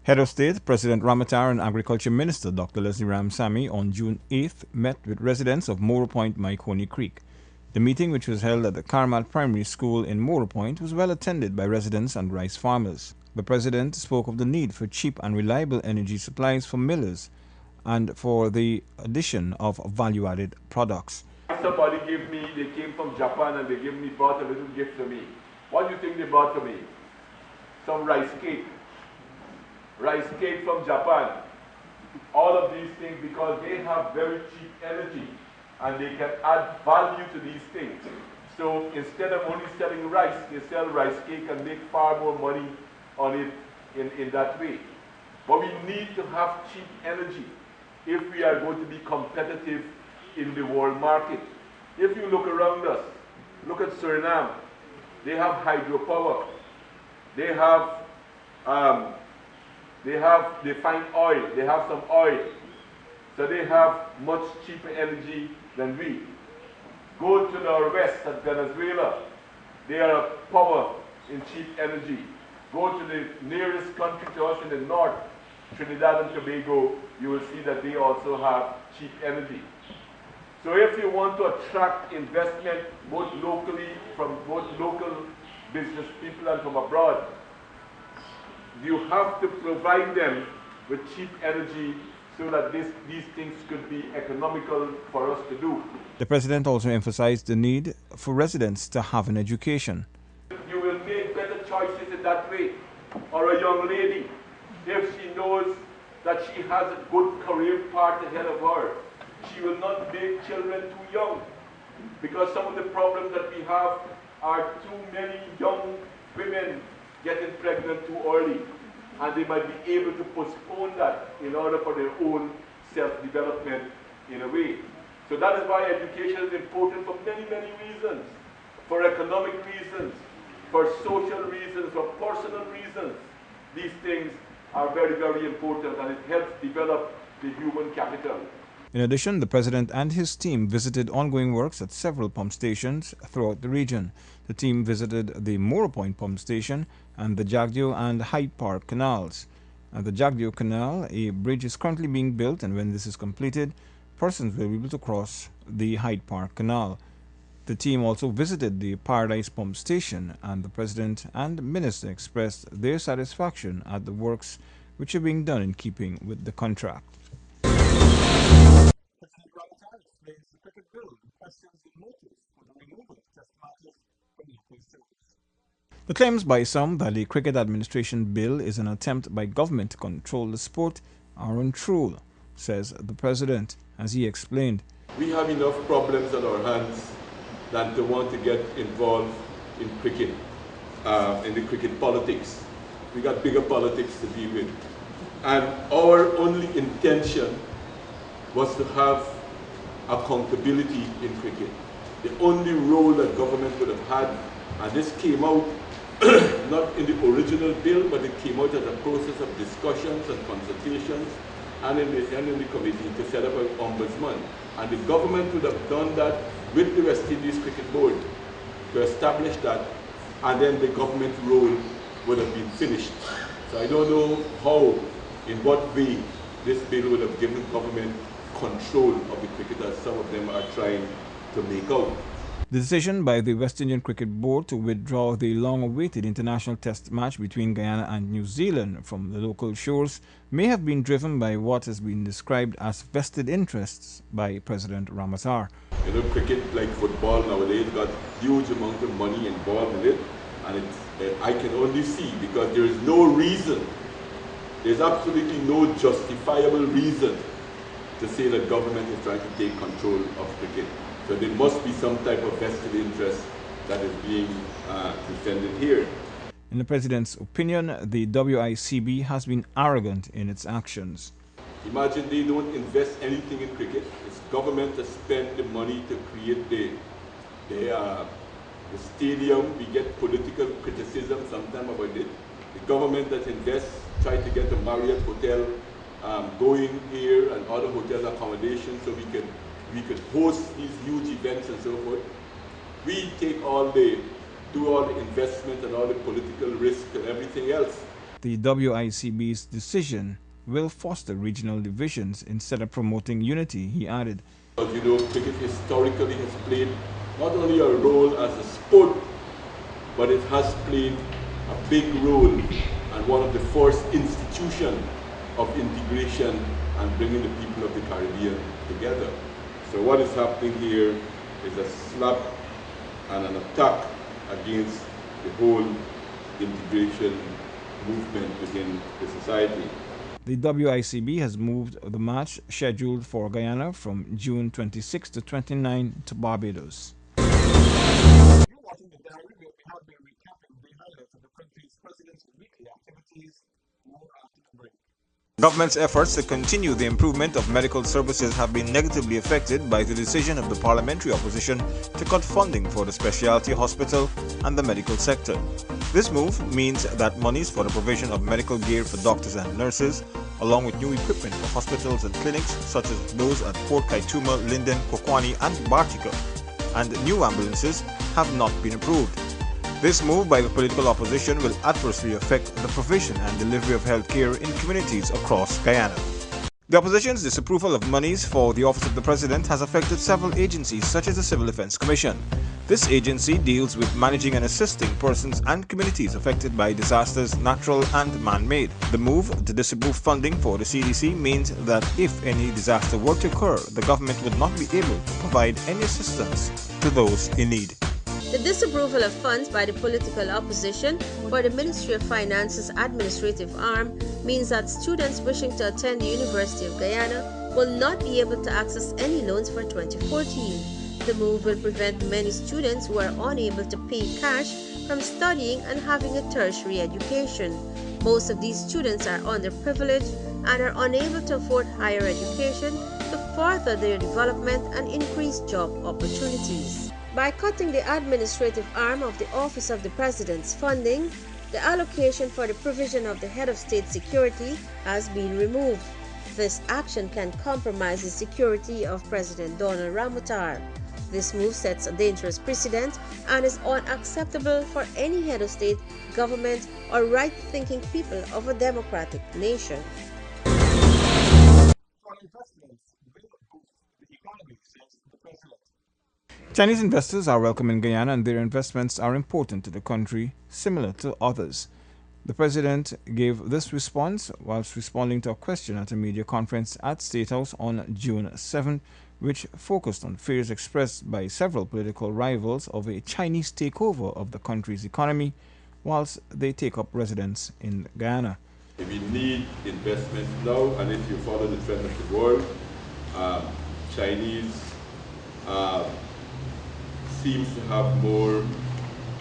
Head of State, President Ramatar, and Agriculture Minister Dr. Leslie Ramsamy on June 8th met with residents of Morro Point, Myconi Creek. The meeting, which was held at the Carmel Primary School in Morro Point, was well attended by residents and rice farmers. The President spoke of the need for cheap and reliable energy supplies for millers and for the addition of value-added products. Somebody they came from Japan and brought a little gift to me. What do you think they brought to me? Some rice cake. Rice cake from Japan. All of these things because they have very cheap energy and they can add value to these things. So instead of only selling rice, they sell rice cake and make far more money on it in that way. But we need to have cheap energy if we are going to be competitive in the world market. If you look around us, look at Suriname, they have hydropower, they find oil, they have some oil, so they have much cheaper energy than we. Go to the west at Venezuela, they are power in cheap energy. Go to the nearest country to us in the north, Trinidad and Tobago, you will see that they also have cheap energy. So if you want to attract investment both locally, from both local business people and from abroad, you have to provide them with cheap energy so that these things could be economical for us to do. The President also emphasized the need for residents to have an education. You will make better choices in that way. Or a young lady, if she knows that she has a good career path ahead of her, she will not make children too young. Because some of the problems that we have are too many young women getting pregnant too early. And they might be able to postpone that in order for their own self-development in a way. So that is why education is important for many, many reasons. For economic reasons, for social reasons, for personal reasons. These things are very, very important and it helps develop the human capital. In addition, the President and his team visited ongoing works at several pump stations throughout the region. The team visited the Morro Point pump station and the Jagdeo and Hyde Park canals. At the Jagdeo Canal, a bridge is currently being built, and when this is completed, persons will be able to cross the Hyde Park Canal. The team also visited the Paradise pump station, and the President and Minister expressed their satisfaction at the works which are being done in keeping with the contract. President Ramatar explains the cricket bill and questions the motives for the removal of test matches from local service. The claims by some that the Cricket Administration Bill is an attempt by government to control the sport are untrue, says the President, as he explained. We have enough problems on our hands than to want to get involved in cricket, in the cricket politics. We got bigger politics to deal with. And our only intention was to have accountability in cricket. The only role that government would have had, and this came out not in the original bill, but it came out as a process of discussions and consultations and in the committee to set up an ombudsman. And the government would have done that with the West Indies Cricket Board to establish that, and then the government role would have been finished. So I don't know how, in what way, this bill would have given government control of the cricket as some of them are trying to make out. The decision by the West Indian Cricket Board to withdraw the long-awaited international test match between Guyana and New Zealand from the local shores may have been driven by what has been described as vested interests by President Ramatar. You know, cricket, like football nowadays, got huge amount of money involved in it, and I can only see, because there is no reason, there's absolutely no justifiable reason to say that government is trying to take control of cricket. So there must be some type of vested interest that is being defended here. In the President's opinion, the WICB has been arrogant in its actions. Imagine they don't invest anything in cricket. It's government that spend the money to create the stadium. We get political criticism sometimes about it. The government that invests, try to get the Marriott Hotel going here and other hotel accommodations so we could host these huge events and so forth. We take do all the investment and all the political risk and everything else. The WICB's decision will foster regional divisions instead of promoting unity, he added. As you know, cricket historically has played not only a role as a sport, but it has played a big role and one of the first institutions of integration and bringing the people of the Caribbean together. So what is happening here is a slap and an attack against the whole integration movement within the society. The WICB has moved the match scheduled for Guyana from June 26 to 29 to Barbados. You're watching the diary where we have been recapping the highlights of the country's president's weekly activities. More after the break. Government's efforts to continue the improvement of medical services have been negatively affected by the decision of the parliamentary opposition to cut funding for the specialty hospital and the medical sector. This move means that monies for the provision of medical gear for doctors and nurses, along with new equipment for hospitals and clinics such as those at Port Kaituma, Linden, Kokwani and Bartica, and new ambulances have not been approved. This move by the political opposition will adversely affect the provision and delivery of health care in communities across Guyana. The opposition's disapproval of monies for the Office of the President has affected several agencies such as the Civil Defense Commission. This agency deals with managing and assisting persons and communities affected by disasters, natural and man-made. The move to disapprove funding for the CDC means that if any disaster were to occur, the government would not be able to provide any assistance to those in need. The disapproval of funds by the political opposition for the Ministry of Finance's administrative arm means that students wishing to attend the University of Guyana will not be able to access any loans for 2014. The move will prevent many students who are unable to pay cash from studying and having a tertiary education. Most of these students are underprivileged and are unable to afford higher education to further their development and increase job opportunities. By cutting the administrative arm of the Office of the President's funding, the allocation for the provision of the Head of State Security has been removed. This action can compromise the security of President Donald Ramotar. This move sets a dangerous precedent and is unacceptable for any head of state, government, or right-thinking people of a democratic nation. Foreign investments will boost the economy, says the president. Chinese investors are welcome in Guyana and their investments are important to the country, similar to others. The president gave this response whilst responding to a question at a media conference at State House on June 7, which focused on fears expressed by several political rivals of a Chinese takeover of the country's economy whilst they take up residence in Guyana. We need investment now, and if you follow the trend of the world, Chinese seems to have more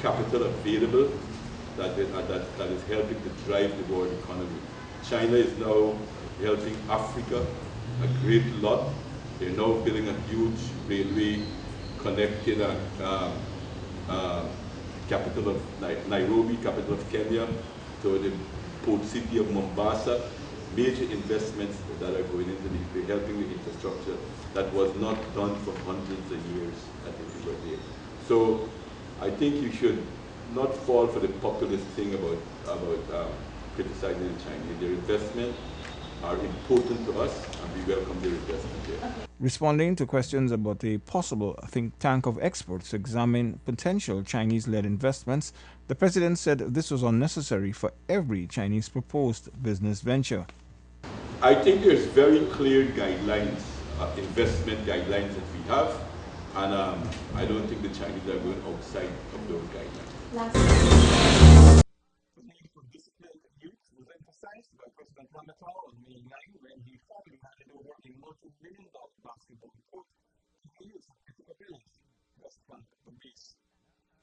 capital available that is helping to drive the world economy. China is now helping Africa a great lot. They're now building a huge railway connecting capital of Nairobi, capital of Kenya, to the port city of Mombasa. Major investments that are going into helping the infrastructure that was not done for hundreds of years at the river there. So I think you should not fall for the populist thing about criticizing the Chinese. Their investments are important to us and we welcome their investment here. Responding to questions about a possible think tank of experts to examine potential Chinese-led investments, the president said this was unnecessary for every Chinese proposed business venture. I think there's very clear guidelines, investment guidelines that we have, and I don't think the Chinese are going outside of those guidelines. The need for disciplined youth was emphasized by President Ramotar on May 9 when he formally handed over a multi-million-dollar basketball court to the youth of Critical Village, West Bank of the Base.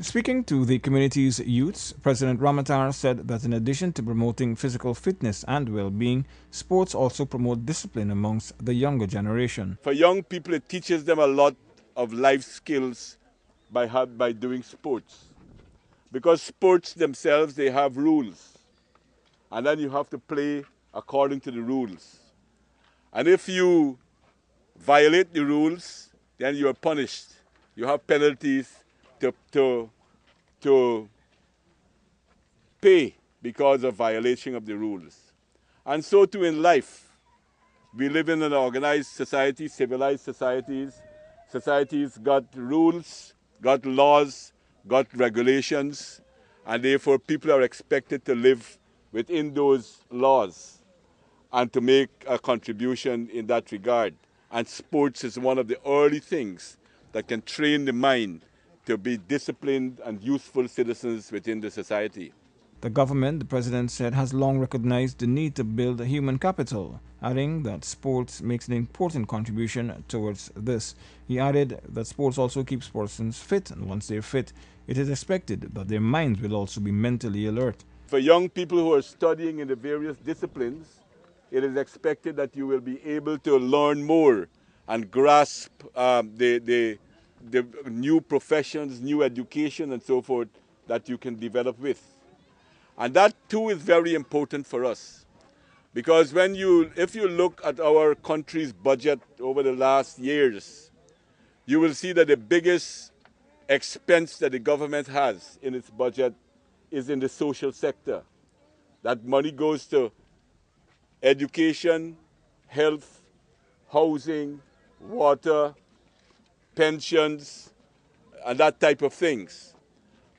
Speaking to the community's youths, President Ramotar said that in addition to promoting physical fitness and well-being, sports also promote discipline amongst the younger generation. For young people, it teaches them a lot of life skills by doing sports. Because sports themselves, they have rules. And then you have to play according to the rules. And if you violate the rules, then you are punished. You have penalties to pay because of violation of the rules. And so too in life. We live in an organized society, civilized societies. Societies got rules, got laws, got regulations, and therefore people are expected to live within those laws and to make a contribution in that regard. And sports is one of the early things that can train the mind to be disciplined and useful citizens within the society. The government, the president said, has long recognized the need to build a human capital, adding that sports makes an important contribution towards this. He added that sports also keeps persons fit, and once they're fit, it is expected that their minds will also be mentally alert. For young people who are studying in the various disciplines, it is expected that you will be able to learn more and grasp the new professions, new education, and so forth that you can develop with. And that too is very important for us, because if you look at our country's budget over the last years, you will see that the biggest expense that the government has in its budget is in the social sector. That money goes to education, health, housing, water, pensions, and that type of things.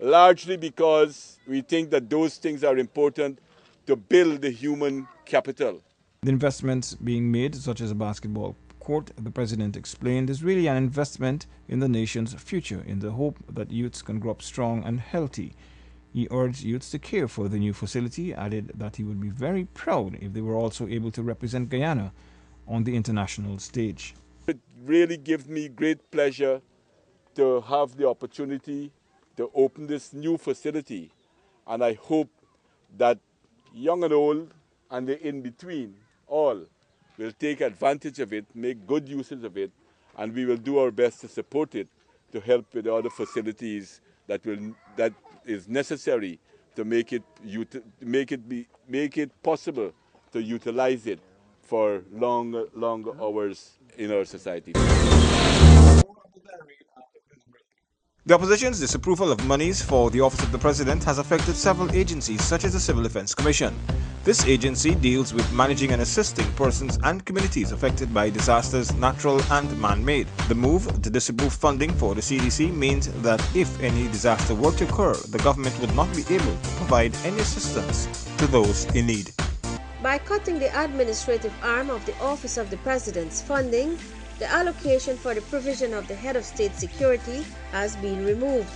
Largely because we think that those things are important to build the human capital. The investments being made, such as a basketball court, the president explained, is really an investment in the nation's future in the hope that youths can grow up strong and healthy. He urged youths to care for the new facility, added that he would be very proud if they were also able to represent Guyana on the international stage. It really gives me great pleasure to have the opportunity to open this new facility, and I hope that young and old and the in-between all will take advantage of it, make good uses of it, and we will do our best to support it to help with the other facilities that is necessary to make it possible to utilize it for longer hours in our society. The opposition's disapproval of monies for the Office of the President has affected several agencies such as the Civil Defense Commission. This agency deals with managing and assisting persons and communities affected by disasters, natural and man-made. The move to disapprove funding for the CDC means that if any disaster were to occur, the government would not be able to provide any assistance to those in need. By cutting the administrative arm of the Office of the President's funding, the allocation for the provision of the Head of State Security has been removed.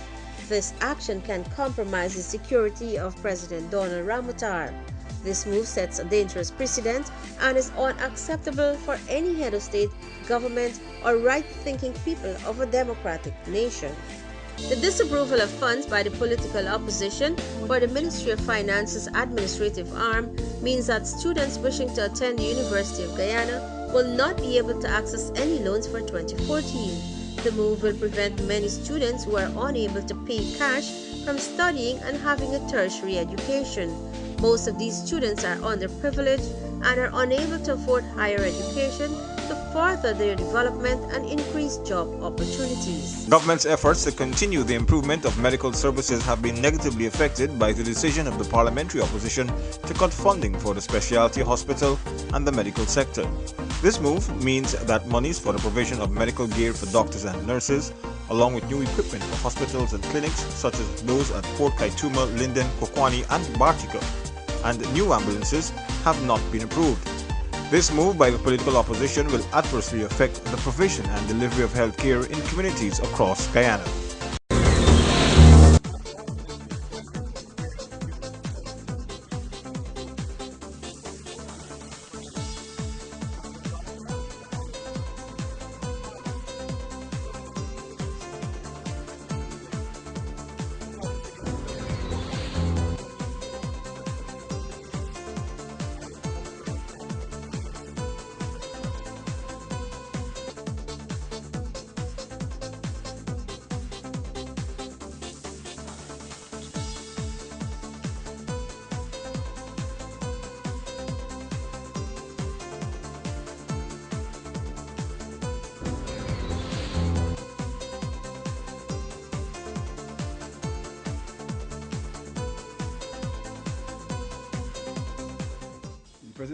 This action can compromise the security of President Donald Ramotar. This move sets a dangerous precedent and is unacceptable for any head of state, government, or right-thinking people of a democratic nation. The disapproval of funds by the political opposition for the Ministry of Finance's administrative arm means that students wishing to attend the University of Guyana will not be able to access any loans for 2014. The move will prevent many students who are unable to pay cash from studying and having a tertiary education. Most of these students are underprivileged and are unable to afford higher education to further their development and increase job opportunities. Government's efforts to continue the improvement of medical services have been negatively affected by the decision of the parliamentary opposition to cut funding for the specialty hospital and the medical sector. This move means that monies for the provision of medical gear for doctors and nurses, along with new equipment for hospitals and clinics such as those at Port Kaituma, Linden, Kokwani and Bartica, and new ambulances have not been approved. This move by the political opposition will adversely affect the provision and delivery of health care in communities across Guyana.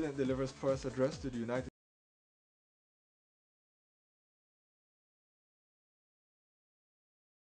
President delivers first address to the United